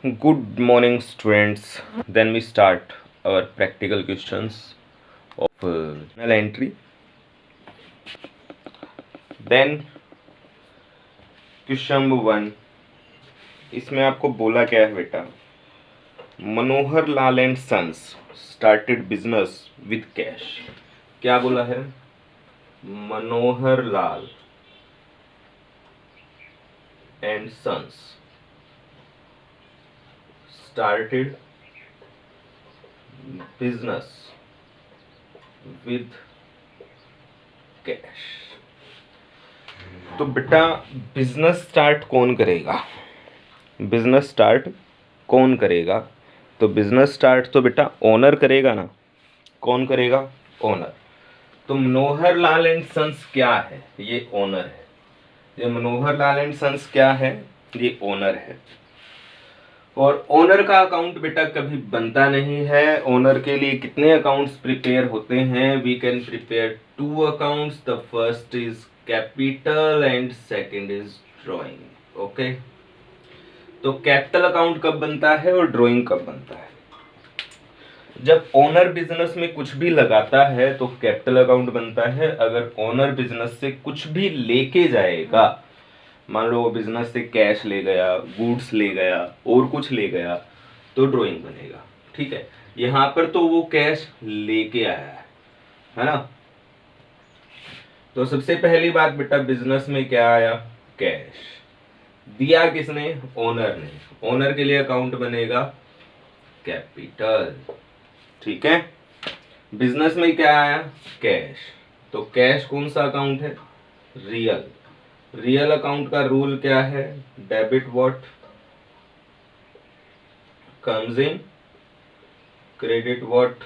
Good morning, students. Then we start our practical questions of journal entry. Then question number 1, इसमें आपको बोला क्या है बेटा? Manohar Lal and sons started business with cash. क्या बोला है? Manohar Lal and sons started business with cash. तो बेटा बिजनेस स्टार्ट कौन करेगा? बिजनेस स्टार्ट कौन करेगा? तो बिजनेस स्टार्ट तो बेटा ओनर करेगा ना. कौन करेगा? ओनर. तो मनोहर लाल एंड सन्स क्या है? ये ओनर है. ये मनोहर लाल एंड सन्स क्या है? ये ओनर है. और ओनर का अकाउंट बेटा कभी बनता नहीं है. ओनर के लिए कितने अकाउंट्स प्रिपेयर होते हैं? We can prepare 2 accounts. The first is capital and second is drawing. Okay. तो कैपिटल अकाउंट कब बनता है और ड्राइंग कब बनता है? जब ओनर बिजनेस में कुछ भी लगाता है तो कैपिटल अकाउंट बनता है. अगर ओनर बिजनेस से कुछ भी लेके जाएगा, मान लो वो बिजनेस से कैश ले गया, गुड्स ले गया और कुछ ले गया, तो ड्राइंग बनेगा. ठीक है. यहाँ पर तो वो कैश लेके आया है ना. तो सबसे पहली बात बेटा, बिजनेस में क्या आया? कैश. दिया किसने? ओनर ने. ओनर के लिए अकाउंट बनेगा कैपिटल. ठीक है. बिजनेस में क्या आया? कैश. तो कैश कौन सा अकाउंट है? रियल. रियल अकाउंट का रूल क्या है? Debit what comes in, credit what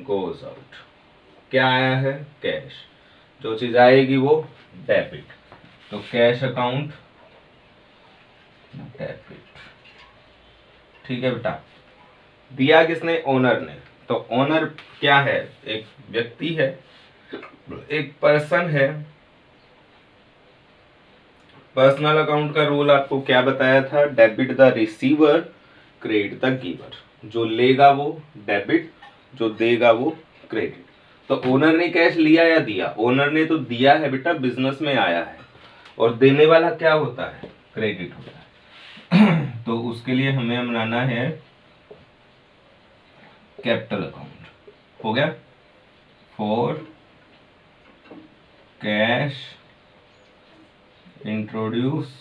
goes out. क्या आया है? कैश. जो चीज आएगी वो डेबिट. तो कैश अकाउंट डेबिट. ठीक है बेटा. दिया किसने? ओनर ने. तो ओनर क्या है? एक व्यक्ति है, एक पर्सन है. पर्सनल अकाउंट का रूल आपको क्या बताया था? Debit the receiver, credit the giver. जो लेगा वो डेबिट, जो देगा वो क्रेडिट. तो ओनर ने कैश लिया या दिया? ओनर ने तो दिया है बेटा, बिजनेस में आया है. और देने वाला क्या होता है? क्रेडिट होता है. तो उसके लिए हमें बनाना है कैपिटल अकाउंट. हो गया. For cash introduce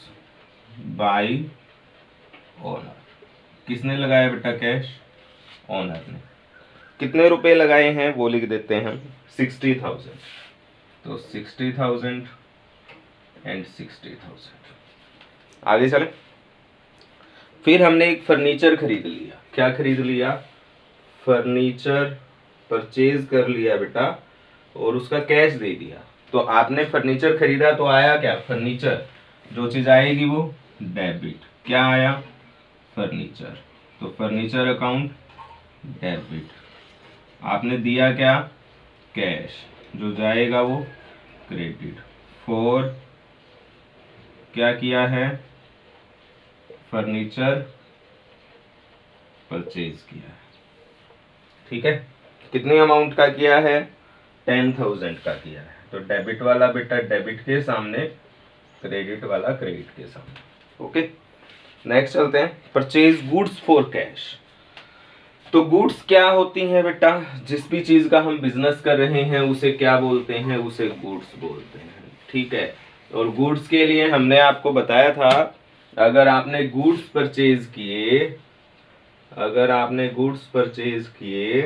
by owner. किसने लगाया बेटा कैश? ओनर ने. कितने रुपए लगाए हैं वो लिख देते हैं. 60,000. तो 60,000 एंड 60,000. आगे चले. फिर हमने एक फर्नीचर खरीद लिया. क्या खरीद लिया? फर्नीचर परचेज कर लिया बेटा और उसका कैश दे दिया. तो आपने फर्नीचर खरीदा तो आया क्या? फर्नीचर. जो चीज आएगी वो डेबिट. क्या आया? फर्नीचर. तो फर्नीचर अकाउंट डेबिट. आपने दिया क्या? कैश. जो जाएगा वो क्रेडिट. फॉर क्या किया है? फर्नीचर परचेज किया है. ठीक है. कितने अमाउंट का किया है? 10,000 का किया है. तो डेबिट वाला बेटा डेबिट के सामने, क्रेडिट वाला क्रेडिट के सामने. ओके. नेक्स्ट चलते हैं. Purchase goods for cash. तो गुड्स क्या होती हैं बेटा? जिस भी चीज का हम बिजनेस कर रहे हैं उसे क्या बोलते हैं? उसे गुड्स बोलते हैं. ठीक है. और गुड्स के लिए हमने आपको बताया था, अगर आपने गुड्स परचेज किए, अगर आपने गुड्स परचेज किए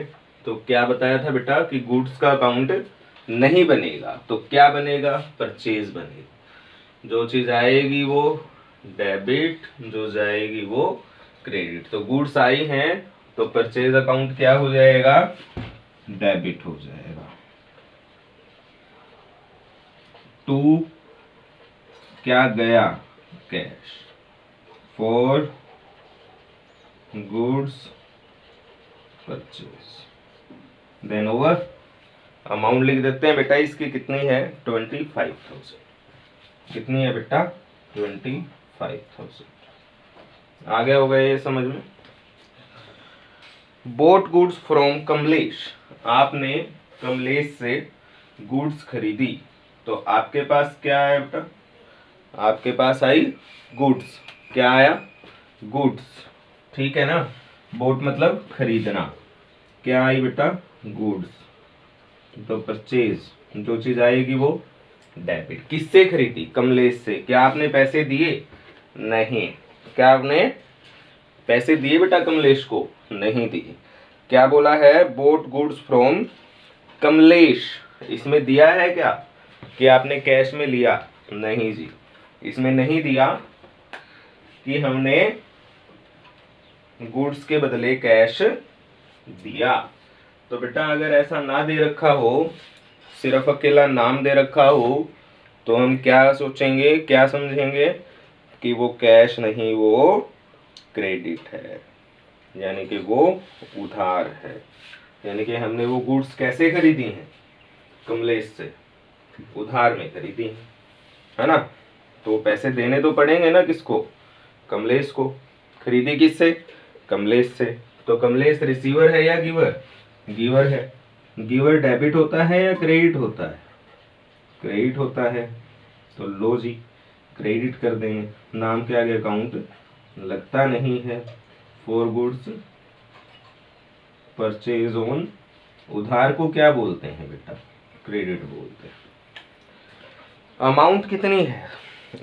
तो क्या बताया था बेटा? कि गुड्स का अकाउंट नहीं बनेगा. तो क्या बनेगा? परचेज बनेगा. जो चीज आएगी वो डेबिट, जो जाएगी वो क्रेडिट. तो गुड्स आई हैं तो परचेज अकाउंट क्या हो जाएगा? डेबिट हो जाएगा. टू क्या गया? Cash. For goods purchase. Then over. Amount लिख देते हैं बेटा. इसकी कितनी है? 25,000. कितनी है बेटा? 25,000. आ गया होगा ये समझ में। बोट गुड्स फ्रॉम कमलेश, आपने कमलेश से गुड्स खरीदी, तो आपके पास क्या आया बेटा, आपके पास आई गुड्स। क्या आया, गुड्स, ठीक है ना। बोट मतलब खरीदना, क्या आई बेटा, गुड्स। तो परचेज, जो चीज आएगी वो डेबिट। किससे खरीदी, कमलेश से। क्या आपने पैसे दिए, नहीं। क्या आपने पैसे दिए बेटा कमलेश को, नहीं दिए। क्या बोला है, बोट गुड्स फ्रॉम कमलेश, इसमें दिया है क्या कि आपने कैश में लिया, नहीं जी, इसमें नहीं दिया कि हमने गुड्स के बदले कैश दिया। तो बेटा अगर ऐसा ना दे रखा हो, सिर्फ अकेला नाम दे रखा हो, तो हम क्या सोचेंगे, क्या समझेंगे कि वो कैश नहीं, वो क्रेडिट है, यानी कि वो उधार है। यानी कि हमने वो गुड्स कैसे खरीदी हैं, कमलेश से, उधार में खरीदी है ना। तो पैसे देने तो पड़ेंगे ना, किसको, कमलेश को। खरीदी किससे, कमलेश से। तो कमलेश रिसीवर है या गिवर, गिवर है। गिवर डेबिट होता है या क्रेडिट होता है, क्रेडिट होता है। तो लो जी, क्रेडिट कर देंगे, नाम के आगे अकाउंट लगता नहीं है। फॉर गुड्स परचेज ऑन, उधार को क्या बोलते हैं बेटा, क्रेडिट बोलते हैं। अमाउंट कितनी है,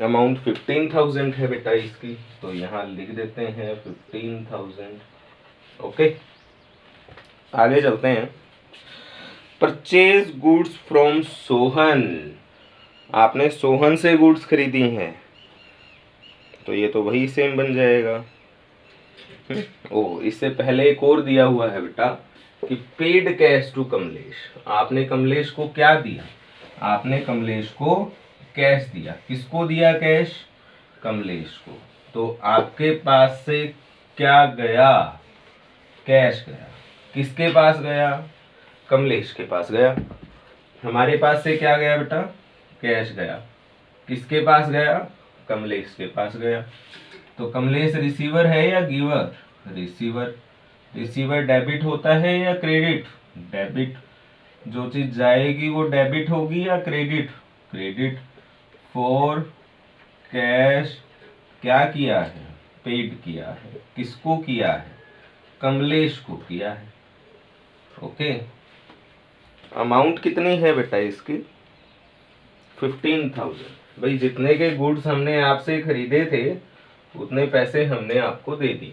अमाउंट 15,000 है बेटा इसकी, तो यहाँ लिख देते हैं 15,000। ओके, आगे चलते हैं। परचेज गुड्स फ्रॉम सोहन, आपने सोहन से गुड्स खरीदी हैं, तो ये तो वही सेम बन जाएगा। ओ, इससे पहले एक और दिया हुआ है बेटा कि पेड कैश टू कमलेश, आपने कमलेश को क्या दिया, आपने कमलेश को कैश दिया। किसको दिया कैश, कमलेश को। तो आपके पास से क्या गया, कैश गया। किसके पास गया, कमलेश के पास गया। हमारे पास से क्या गया बेटा, कैश गया। किसके पास गया, कमलेश के पास गया। तो कमलेश रिसीवर है या गिवर, रिसीवर। रिसीवर डेबिट होता है या क्रेडिट, डेबिट। जो चीज जाएगी वो डेबिट होगी या क्रेडिट, क्रेडिट। फॉर कैश, क्या किया है, पेड किया है। किसको किया है, कमलेश को किया है। ओके, अमाउंट कितनी है बेटा इसकी, 15,000। भाई जितने के गुड्स हमने आपसे खरीदे थे उतने पैसे हमने आपको दे दिए,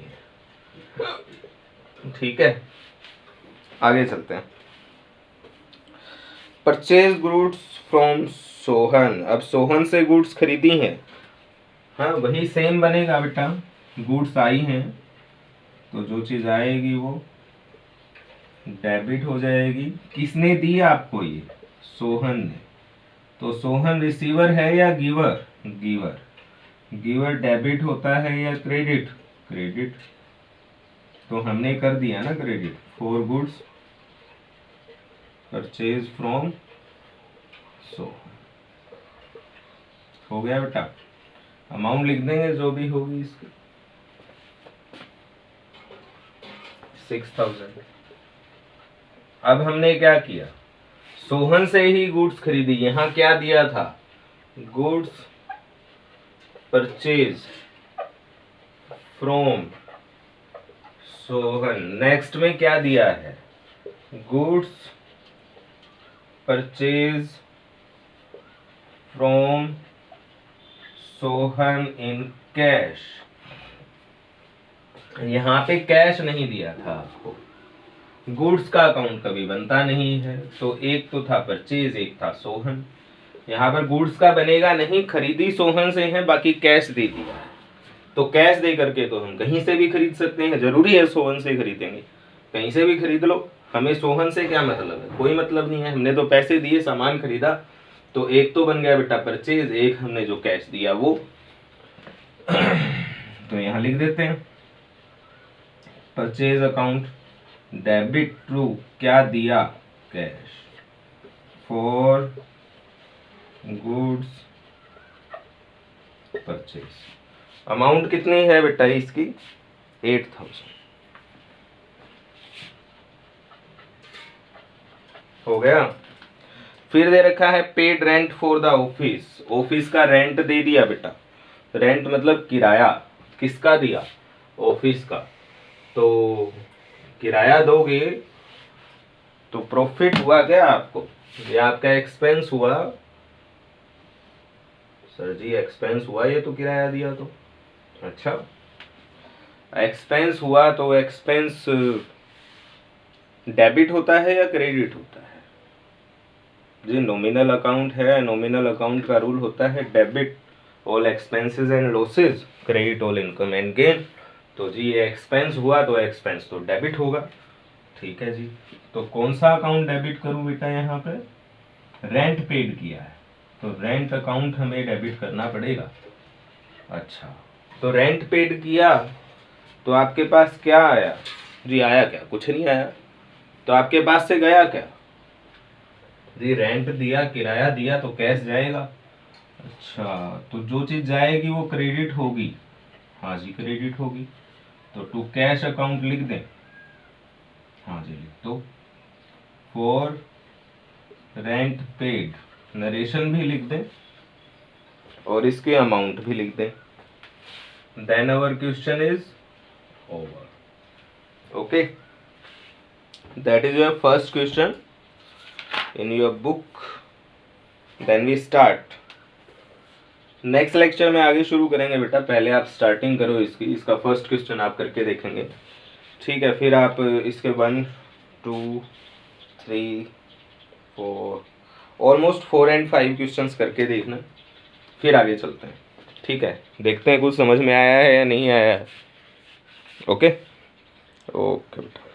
ठीक है। आगे चलते हैं। परचेज गुड्स फ्रॉम सोहन, अब सोहन से गुड्स खरीदी हैं, हाँ वही सेम बनेगा बेटा। गुड्स आई हैं तो जो चीज आएगी वो डेबिट हो जाएगी। किसने दी आपको ये, सोहन ने। तो सोहन रिसीवर है या गिवर, गिवर। गिवर डेबिट होता है या क्रेडिट, क्रेडिट। तो हमने कर दिया ना credit. For goods purchase from Sohan, हो गया बेटा। अमाउंट लिख देंगे जो भी होगी इसकी, 6,000। अब हमने क्या किया, सोहन से ही गुड्स खरीदी। यहां क्या दिया था, goods purchase from Sohan. Next में क्या दिया है, goods purchase from Sohan in cash. यहां पे कैश नहीं दिया था आपको, गुड्स का अकाउंट कभी बनता नहीं है। तो एक तो था परचेज, एक था सोहन। यहाँ पर गुड्स का बनेगा नहीं, खरीदी सोहन से है, बाकी कैश दे दिया है। तो कैश दे करके तो हम कहीं से भी खरीद सकते हैं, जरूरी है सोहन से खरीदेंगे, कहीं से भी खरीद लो। हमें सोहन से क्या मतलब है, कोई मतलब नहीं है। हमने तो पैसे दिए, सामान खरीदा, तो एक तो बन गया बेटा परचेज, एक हमने जो कैश दिया वो। तो यहाँ लिख देते हैं परचेज अकाउंट डेबिट टू, क्या दिया, cash. For goods purchase. Amount कितनी है बेटा इसकी? 8000 हो गया। फिर दे रखा है paid rent for the office, office का रेंट दे दिया बेटा। रेंट मतलब किराया, किसका दिया? ऑफिस का। तो किराया दोगे तो प्रॉफिट हुआ क्या आपको? ये आपका एक्सपेंस हुआ। सर जी एक्सपेंस हुआ, ये तो किराया दिया तो। अच्छा, एक्सपेंस हुआ तो एक्सपेंस डेबिट होता है या क्रेडिट होता है? जी नॉमिनल अकाउंट है, नॉमिनल अकाउंट का रूल होता है debit all expenses and losses, credit all income and gain. तो जी ये एक्सपेंस हुआ तो एक्सपेंस तो डेबिट होगा। ठीक है जी, तो कौन सा अकाउंट डेबिट करूं बेटा? यहाँ पे रेंट पेड किया है तो रेंट अकाउंट हमें डेबिट करना पड़ेगा। अच्छा, तो रेंट पेड किया तो आपके पास क्या आया? जी आया क्या? कुछ नहीं आया। तो आपके पास से गया क्या? जी रेंट दिया, किराया दिया तो कैश जाएगा। अच्छा, तो जो चीज जाएगी वो क्रेडिट होगी। हाँ जी क्रेडिट होगी। तो टू कैश अकाउंट लिख दें? हाँ जी लिख दो। फॉर रेंट पेड, नरेशन भी लिख दें और इसके अमाउंट भी लिख दें। Then our question is over. Okay, that is your first question in your book. Then we start next lecture में, आगे शुरू करेंगे बेटा। पहले आप स्टार्टिंग करो इसकी, इसका फर्स्ट क्वेश्चन आप करके देखेंगे। ठीक है, फिर आप इसके 1 2 3 4 ऑलमोस्ट 4 एंड 5 क्वेश्चंस करके देखना, फिर आगे चलते हैं। ठीक है, देखते हैं कुछ समझ में आया है या नहीं आया है। ओके ओके बेटा।